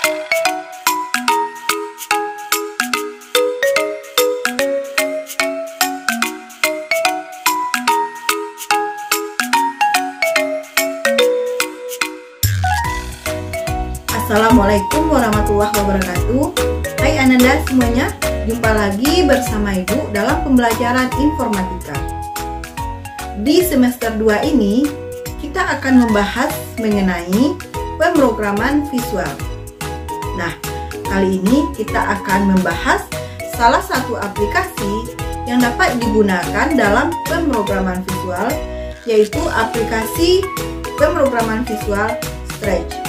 Assalamualaikum warahmatullahi wabarakatuh. Hai Ananda semuanya, jumpa lagi bersama Ibu dalam pembelajaran informatika. Di semester 2 ini, kita akan membahas mengenai pemrograman visual. Nah, kali ini kita akan membahas salah satu aplikasi yang dapat digunakan dalam pemrograman visual, yaitu aplikasi pemrograman visual Stretch.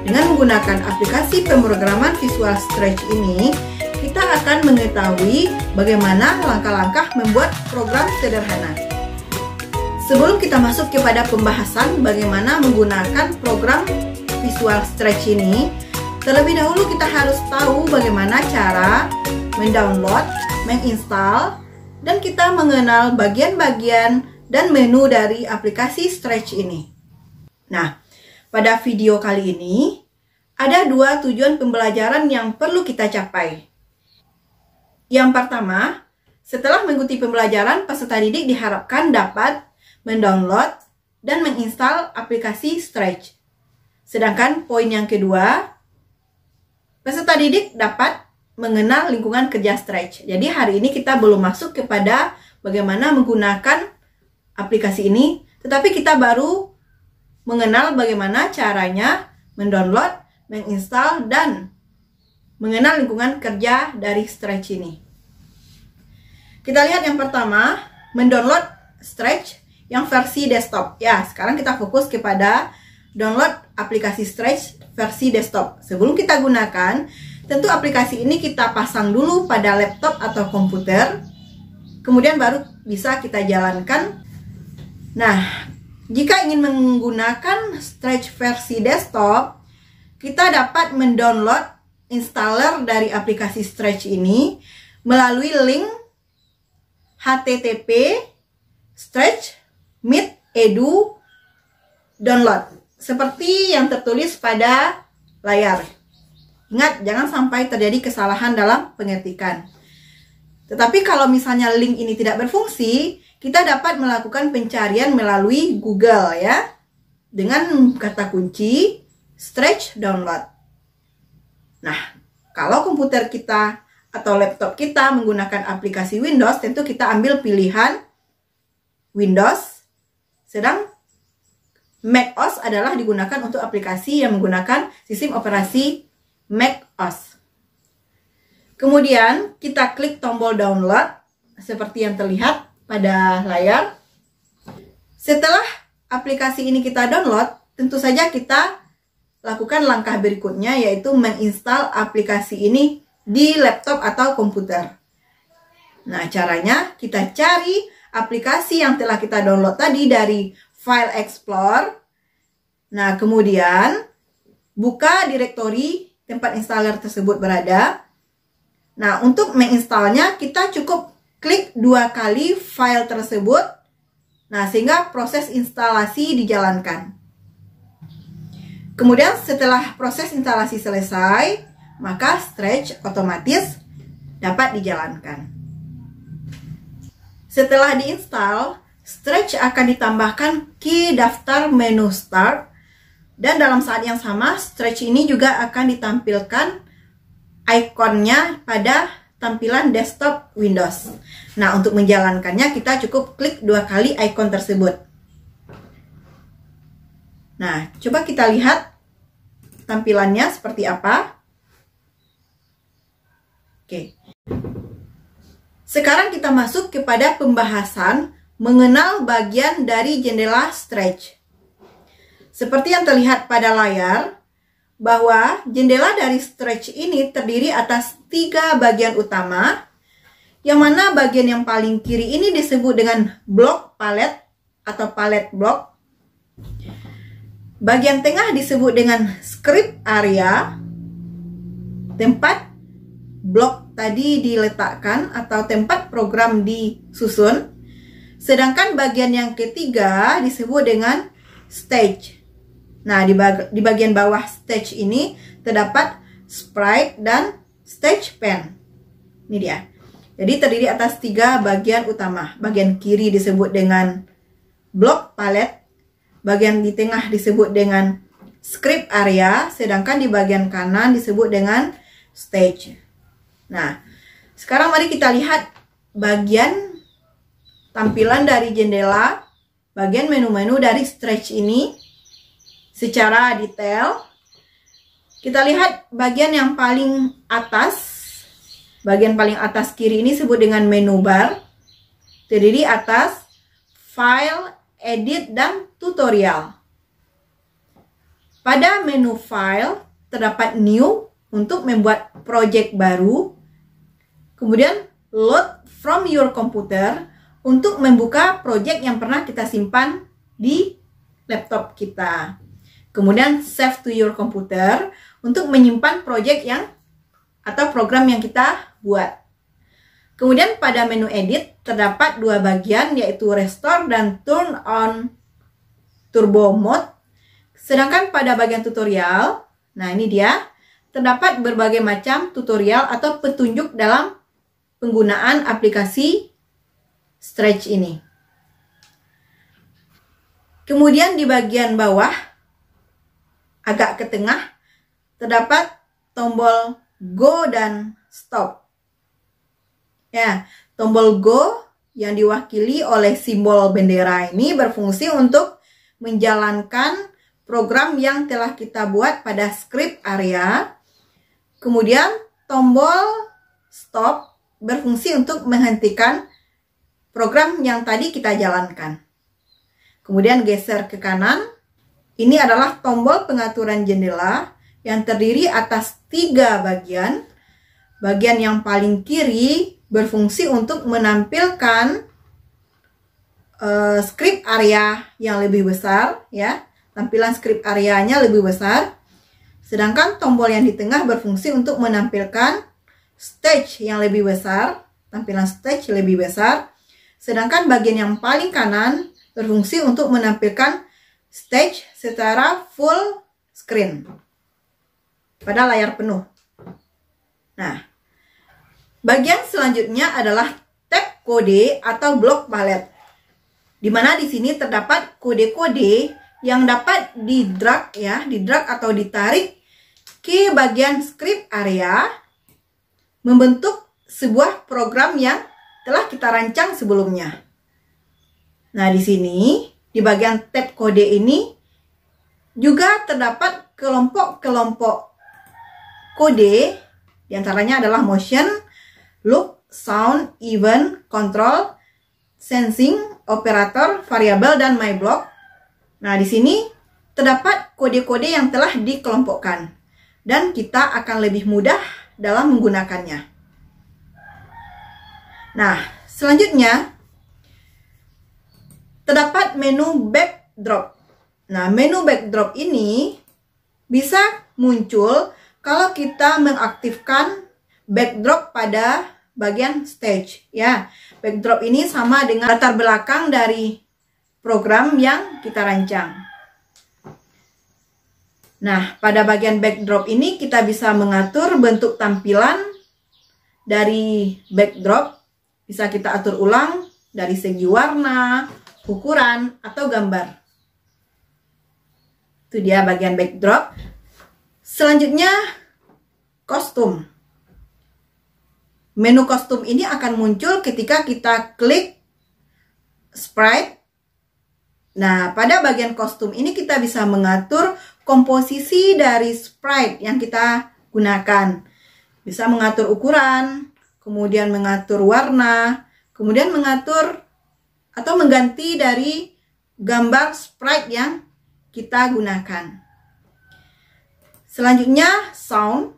Dengan menggunakan aplikasi pemrograman visual Stretch ini, kita akan mengetahui bagaimana langkah-langkah membuat program sederhana. Sebelum kita masuk kepada pembahasan bagaimana menggunakan program visual Stretch ini, terlebih dahulu kita harus tahu bagaimana cara mendownload, menginstal, dan kita mengenal bagian-bagian dan menu dari aplikasi Stretch ini. Nah, pada video kali ini, ada dua tujuan pembelajaran yang perlu kita capai. Yang pertama, setelah mengikuti pembelajaran, peserta didik diharapkan dapat mendownload dan menginstal aplikasi Stretch. Sedangkan poin yang kedua, peserta didik dapat mengenal lingkungan kerja Stretch. Jadi hari ini kita belum masuk kepada bagaimana menggunakan aplikasi ini, tetapi kita baru mengenal bagaimana caranya mendownload, menginstal, dan mengenal lingkungan kerja dari Stretch ini. Kita lihat yang pertama, mendownload Stretch yang versi desktop. Ya, sekarang kita fokus kepada download aplikasi Stretch versi desktop. Sebelum kita gunakan, tentu aplikasi ini kita pasang dulu pada laptop atau komputer, kemudian baru bisa kita jalankan. Nah, jika ingin menggunakan Stretch versi desktop, kita dapat mendownload installer dari aplikasi Stretch ini melalui link http://stretch.meet.edu/download seperti yang tertulis pada layar. Ingat, jangan sampai terjadi kesalahan dalam pengetikan. Tetapi kalau misalnya link ini tidak berfungsi, kita dapat melakukan pencarian melalui Google ya, dengan kata kunci Stretch download. Nah, kalau komputer kita atau laptop kita menggunakan aplikasi Windows, tentu kita ambil pilihan Windows, sedang macOS adalah digunakan untuk aplikasi yang menggunakan sistem operasi macOS. Kemudian kita klik tombol download seperti yang terlihat pada layar. Setelah aplikasi ini kita download, tentu saja kita lakukan langkah berikutnya, yaitu menginstal aplikasi ini di laptop atau komputer. Nah, caranya kita cari aplikasi yang telah kita download tadi dari File Explorer. Nah, kemudian buka direktori tempat installer tersebut berada. Nah, untuk menginstalnya kita cukup klik 2 kali file tersebut, nah sehingga proses instalasi dijalankan. Kemudian setelah proses instalasi selesai, maka Stretch otomatis dapat dijalankan. Setelah diinstal, Stretch akan ditambahkan key daftar menu Start, dan dalam saat yang sama Stretch ini juga akan ditampilkan ikonnya pada tampilan desktop Windows. Nah, untuk menjalankannya kita cukup klik 2 kali ikon tersebut. Nah, coba kita lihat tampilannya seperti apa. Oke. Sekarang kita masuk kepada pembahasan mengenal bagian dari jendela Stretch. Seperti yang terlihat pada layar, bahwa jendela dari Stretch ini terdiri atas 3 bagian utama, yang mana bagian yang paling kiri ini disebut dengan blok palet atau palet blok. Bagian tengah disebut dengan script area, tempat blok tadi diletakkan atau tempat program disusun. Sedangkan bagian yang ketiga disebut dengan stage. Nah, di bagian bawah stage ini terdapat sprite dan stage pane. Ini dia. Jadi terdiri atas 3 bagian utama. Bagian kiri disebut dengan block palette, bagian di tengah disebut dengan script area, sedangkan di bagian kanan disebut dengan stage. Nah, sekarang mari kita lihat bagian tampilan dari jendela, bagian menu-menu dari stage ini secara detail. Kita lihat bagian yang paling atas. Bagian paling atas kiri ini disebut dengan menu bar. Terdiri atas file, edit, dan tutorial. Pada menu file terdapat new untuk membuat project baru. Kemudian load from your computer untuk membuka project yang pernah kita simpan di laptop kita. Kemudian save to your computer untuk menyimpan project yang atau program yang kita buat. Kemudian pada menu edit terdapat 2 bagian, yaitu restore dan turn on turbo mode. Sedangkan pada bagian tutorial, nah ini dia, terdapat berbagai macam tutorial atau petunjuk dalam penggunaan aplikasi Stretch ini. Kemudian di bagian bawah agak ke tengah terdapat tombol Go dan Stop. Ya, tombol Go yang diwakili oleh simbol bendera ini berfungsi untuk menjalankan program yang telah kita buat pada script area. Kemudian tombol Stop berfungsi untuk menghentikan program yang tadi kita jalankan. Kemudian geser ke kanan. Ini adalah tombol pengaturan jendela yang terdiri atas 3 bagian. Bagian yang paling kiri berfungsi untuk menampilkan script area yang lebih besar, ya. Tampilan script areanya lebih besar. Sedangkan tombol yang di tengah berfungsi untuk menampilkan stage yang lebih besar, tampilan stage lebih besar. Sedangkan bagian yang paling kanan berfungsi untuk menampilkan stage secara full screen pada layar penuh. Nah, bagian selanjutnya adalah tab kode atau block palette, di mana di sini terdapat kode-kode yang dapat di-drag, ya, di-drag atau ditarik ke bagian script area, membentuk sebuah program yang telah kita rancang sebelumnya. Nah, di sini di bagian tab kode ini juga terdapat kelompok-kelompok kode, diantaranya adalah motion, look, sound, event, control, sensing, operator, variabel, dan my block. Nah, di sini terdapat kode-kode yang telah dikelompokkan dan kita akan lebih mudah dalam menggunakannya. Nah, selanjutnya terdapat menu backdrop. Nah, menu backdrop ini bisa muncul kalau kita mengaktifkan backdrop pada bagian stage, ya. Backdrop ini sama dengan latar belakang dari program yang kita rancang. Nah, pada bagian backdrop ini kita bisa mengatur bentuk tampilan dari backdrop. Bisa kita atur ulang dari segi warna, ukuran, atau gambar. Itu dia bagian backdrop. Selanjutnya, kostum. Menu kostum ini akan muncul ketika kita klik sprite. Nah, pada bagian kostum ini kita bisa mengatur komposisi dari sprite yang kita gunakan. Bisa mengatur ukuran, kemudian mengatur warna, kemudian mengatur atau mengganti dari gambar sprite yang kita gunakan. Selanjutnya, sound.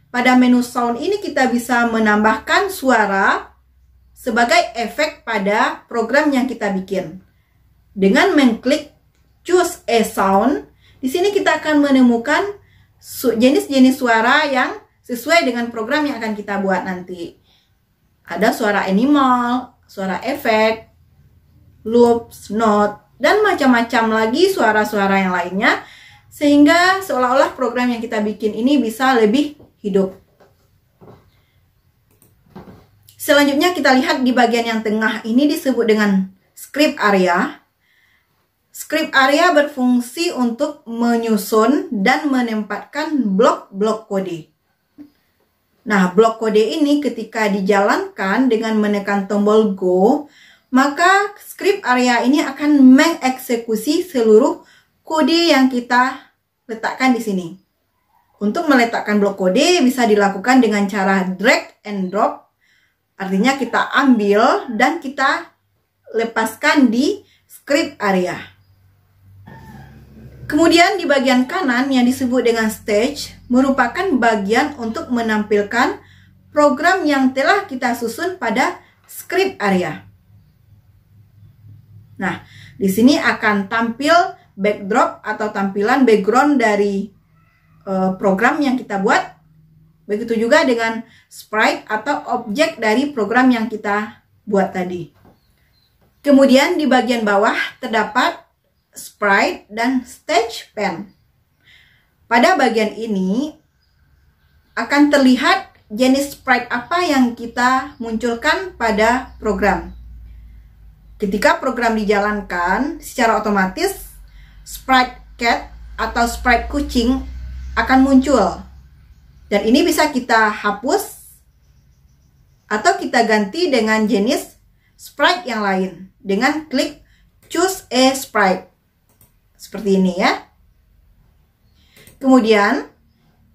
Pada menu sound ini kita bisa menambahkan suara sebagai efek pada program yang kita bikin. Dengan mengklik choose a sound, di sini kita akan menemukan jenis-jenis suara yang sesuai dengan program yang akan kita buat nanti. Ada suara animal, suara efek, loops, note, dan macam-macam lagi suara-suara yang lainnya. sehingga seolah-olah program yang kita bikin ini bisa lebih hidup. Selanjutnya kita lihat di bagian yang tengah ini disebut dengan script area. Script area berfungsi untuk menyusun dan menempatkan blok-blok kode. Nah, blok kode ini ketika dijalankan dengan menekan tombol Go, maka script area ini akan mengeksekusi seluruh kode yang kita letakkan di sini. Untuk meletakkan blok kode bisa dilakukan dengan cara drag and drop. Artinya kita ambil dan kita lepaskan di script area. Kemudian di bagian kanan yang disebut dengan stage merupakan bagian untuk menampilkan program yang telah kita susun pada script area. Nah, di sini akan tampil backdrop atau tampilan background dari program yang kita buat. Begitu juga dengan sprite atau objek dari program yang kita buat tadi. Kemudian di bagian bawah terdapat sprite dan stage pane. Pada bagian ini akan terlihat jenis sprite apa yang kita munculkan pada program. Ketika program dijalankan, secara otomatis sprite cat atau sprite kucing akan muncul. Dan ini bisa kita hapus atau kita ganti dengan jenis sprite yang lain dengan klik choose a sprite. Seperti ini ya. Kemudian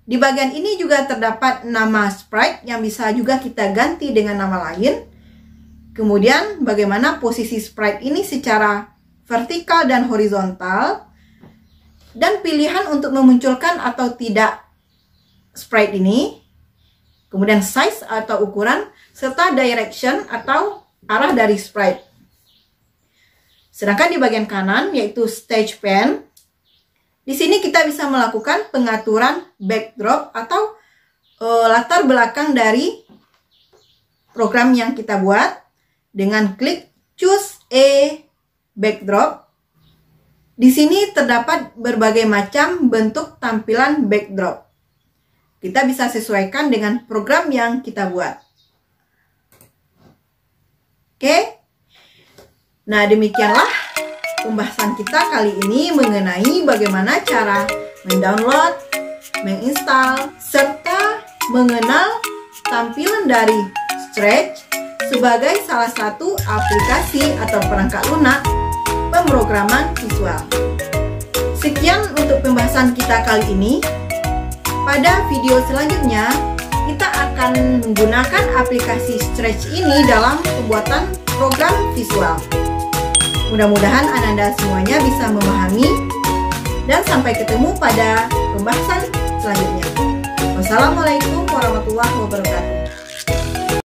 di bagian ini juga terdapat nama sprite yang bisa juga kita ganti dengan nama lain. Kemudian bagaimana posisi sprite ini secara vertikal dan horizontal, dan pilihan untuk memunculkan atau tidak sprite ini, kemudian size atau ukuran, serta direction atau arah dari sprite. Sedangkan di bagian kanan yaitu stage pane, di sini kita bisa melakukan pengaturan backdrop atau latar belakang dari program yang kita buat dengan klik choose a backdrop. Di sini terdapat berbagai macam bentuk tampilan backdrop. Kita bisa sesuaikan dengan program yang kita buat. Oke. Nah, demikianlah pembahasan kita kali ini mengenai bagaimana cara mendownload, menginstal, serta mengenal tampilan dari Scratch sebagai salah satu aplikasi atau perangkat lunak pemrograman visual. Sekian untuk pembahasan kita kali ini. Pada video selanjutnya, kita akan menggunakan aplikasi Scratch ini dalam pembuatan program visual. Mudah-mudahan Ananda semuanya bisa memahami, dan sampai ketemu pada pembahasan selanjutnya. Wassalamualaikum warahmatullahi wabarakatuh.